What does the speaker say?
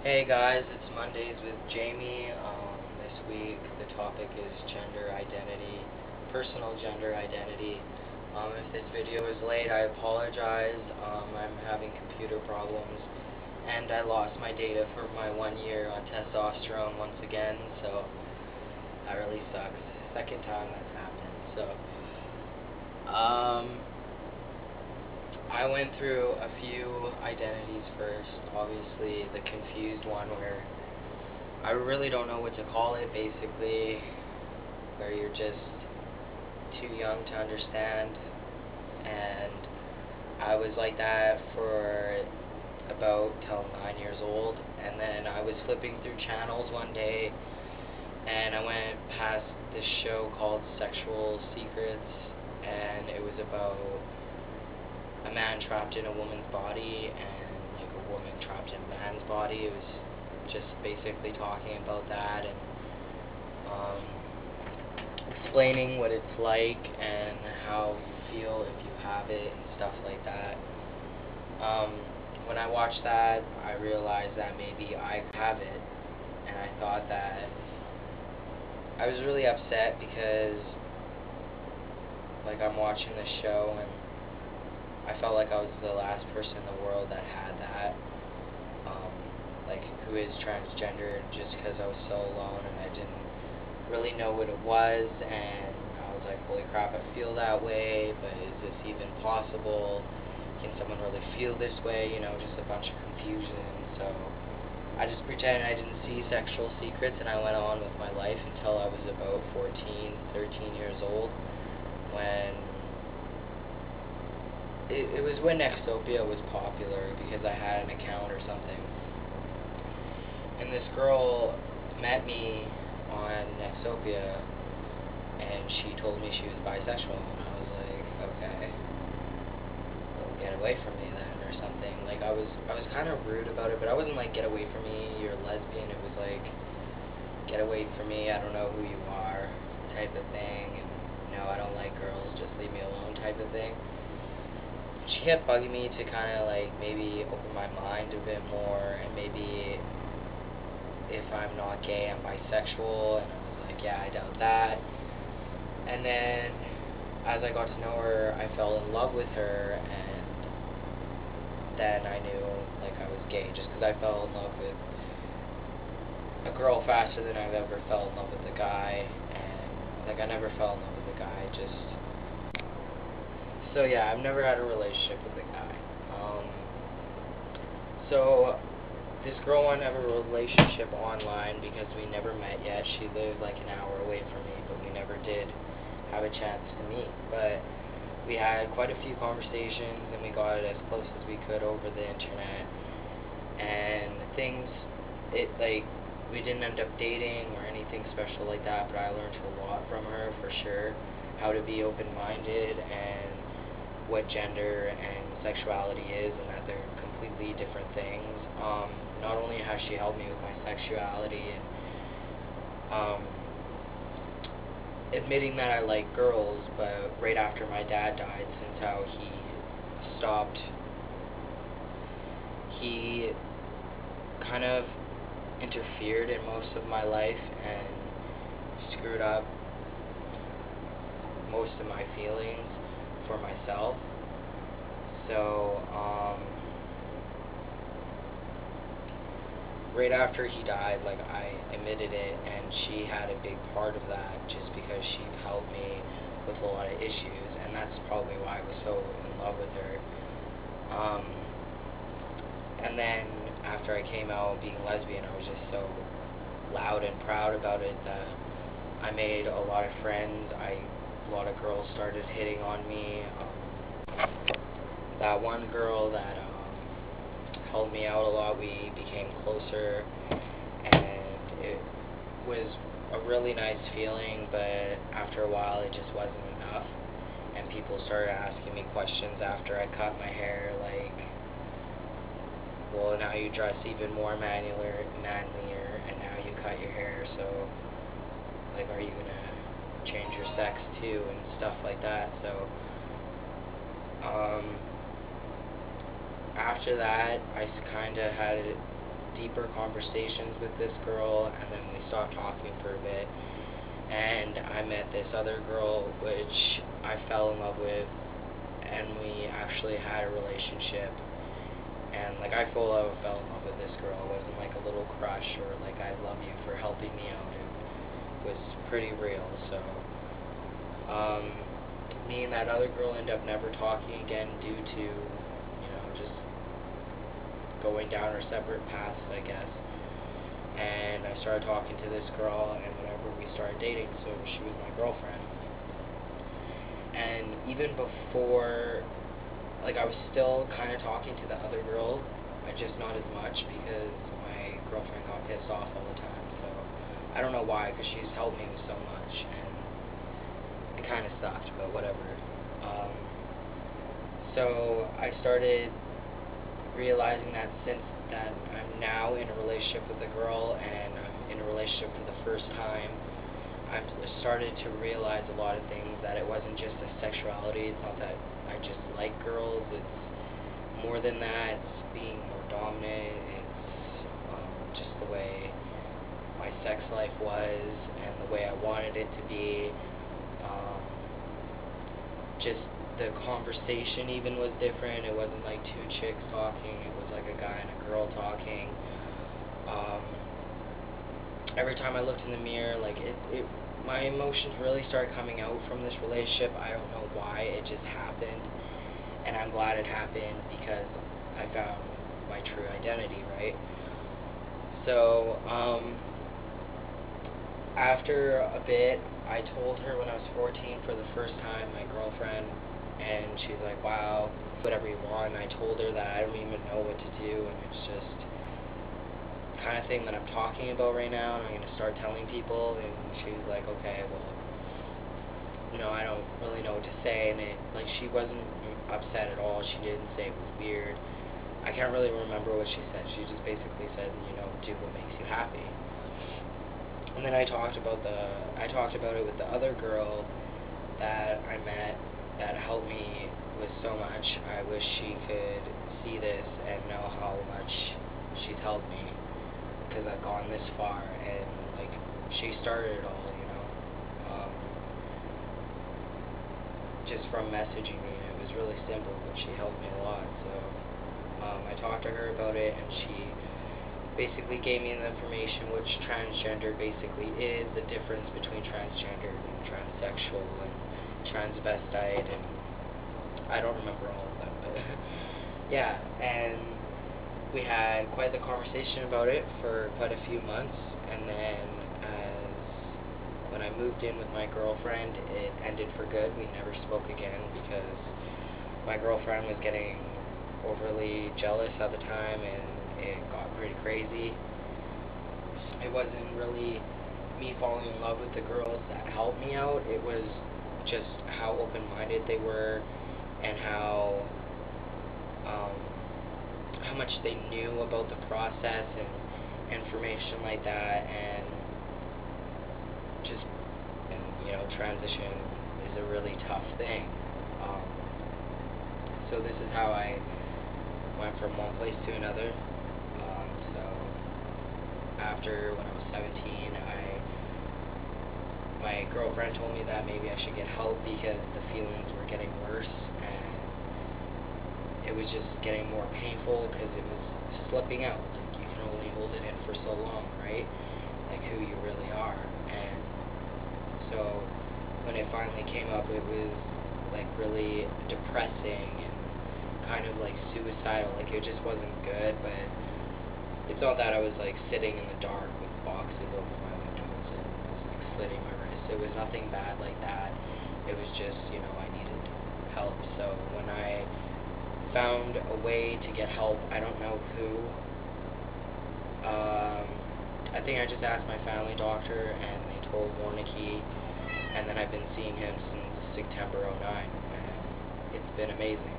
Hey guys, it's Mondays with Jamie. This week the topic is gender identity, personal gender identity. If this video is late, I apologize. I'm having computer problems and I lost my data for my 1 year on testosterone once again, so that really sucks. Second time that's happened. I went through a few identities first. Obviously, the confused one where I really don't know what to call it, basically, where you're just too young to understand. And I was like that for about till 9 years old. And then I was flipping through channels one day and I went past this show called Sexual Secrets, and it was about a man trapped in a woman's body and like a woman trapped in a man's body. It was just basically talking about that and explaining what it's like and how you feel if you have it and stuff like that. When I watched that, I realized that maybe I have it, and I thought that I was really upset because like I'm watching this show and I felt like I was the last person in the world that had that, like who is transgender, just because I was so alone and I didn't really know what it was, and I was like, holy crap, I feel that way, but is this even possible? Can someone really feel this way? You know, just a bunch of confusion. So I just pretended I didn't see Sexual Secrets and I went on with my life until I was about 14, 13 years old, when it was when Nextopia was popular because I had an account or something. And this girl met me on Nextopia and she told me she was bisexual, and I was like, okay, well, get away from me then or something. Like I was kind of rude about it, but I wasn't like, get away from me, you're a lesbian. It was like, get away from me, I don't know who you are type of thing, and no, I don't like girls, just leave me alone type of thing. She kept bugging me to kind of like maybe open my mind a bit more, and maybe if I'm not gay, I'm bisexual, and I was like, yeah, I doubt that. And then as I got to know her, I fell in love with her, and then I knew like I was gay just because I fell in love with a girl faster than I've ever fell in love with a guy, and like I never fell in love with a guy, just so yeah, I've never had a relationship with a guy. So this girl wanted to have a relationship online because we never met yet. She lived like an hour away from me, but we never did have a chance to meet. But we had quite a few conversations and we got as close as we could over the internet. And we didn't end up dating or anything special like that, but I learned a lot from her for sure. How to be open-minded and what gender and sexuality is, and that they're completely different things. Not only has she helped me with my sexuality and admitting that I like girls, but right after my dad died, since how he kind of interfered in most of my life and screwed up most of my feelings for myself. So, right after he died, like I admitted it, and she had a big part of that just because she helped me with a lot of issues, and that's probably why I was so in love with her. And then after I came out being lesbian, I was just so loud and proud about it that I made a lot of friends. A lot of girls started hitting on me. That one girl that helped me out a lot, we became closer, and it was a really nice feeling, but after a while it just wasn't enough, and people started asking me questions after I cut my hair, like, well, now you dress even more manlier, and now you cut your hair, so, like, are you gonna change your sex too, and stuff like that. So, after that, I kind of had deeper conversations with this girl, and then we stopped talking for a bit. And I met this other girl, which I fell in love with, and we actually had a relationship. And like I fell in love with this girl. It wasn't like a little crush or like I love you for helping me out. It was pretty real. So me and that other girl ended up never talking again due to, just going down our separate paths, I guess. And I started talking to this girl, and whenever we started dating, so she was my girlfriend. And even before, like, I was still kind of talking to the other girl, just not as much because my girlfriend got pissed off all the time. So I don't know why, because she's helped me with so much, and it kind of sucked, but whatever. So I started realizing that since that I'm now in a relationship with a girl, and I'm in a relationship for the first time, I've started to realize a lot of things, that it wasn't just a sexuality. It's not that I just like girls, it's more than that. It's being more dominant. It's just the way my sex life was and the way I wanted it to be. Just the conversation even was different. It wasn't like two chicks talking, it was like a guy and a girl talking. Every time I looked in the mirror, like my emotions really started coming out from this relationship. I don't know why, it just happened, and I'm glad it happened because I found my true identity, right? So, after a bit, I told her when I was 14 for the first time, my girlfriend, and she's like, wow, whatever you want. And I told her that I don't even know what to do, and it's just kind of thing that I'm talking about right now, and I'm going to start telling people. And she's like, okay, well, I don't really know what to say. And like, she wasn't upset at all. She didn't say it was weird. I can't really remember what she said. She just basically said, do what makes you happy. And then I talked about it with the other girl that I met that helped me with so much. I wish she could see this and know how much she's helped me, because I've gone this far, and like, she started it all, just from messaging me. It was really simple, but she helped me a lot. So I talked to her about it, and she basically gave me the information which transgender basically is, the difference between transgender and transsexual and transvestite, and I don't remember all of them, but yeah. And we had quite the conversation about it for quite a few months, and then when I moved in with my girlfriend, it ended for good. We never spoke again because my girlfriend was getting overly jealous at the time, and it got pretty crazy. It wasn't really me falling in love with the girls that helped me out. It was just how open-minded they were, and how much they knew about the process and information like that. And transition is a really tough thing. So this is how I went from one place to another. So after, when I was 17, my girlfriend told me that maybe I should get help because the feelings were getting worse, and it was just getting more painful because it was slipping out. Like, you can only hold it in for so long, right? Like, who you really are. And so when it finally came up, it was like really depressing and kind of like suicidal. Like, it just wasn't good. But it's not that I was like sitting in the dark with boxes over my windows and was like slitting my wrist. It was nothing bad like that. It was just, I needed help. So when I found a way to get help, I don't know who. I think I just asked my family doctor, and they told Warnicki, and then I've been seeing him since September '09, and it's been amazing.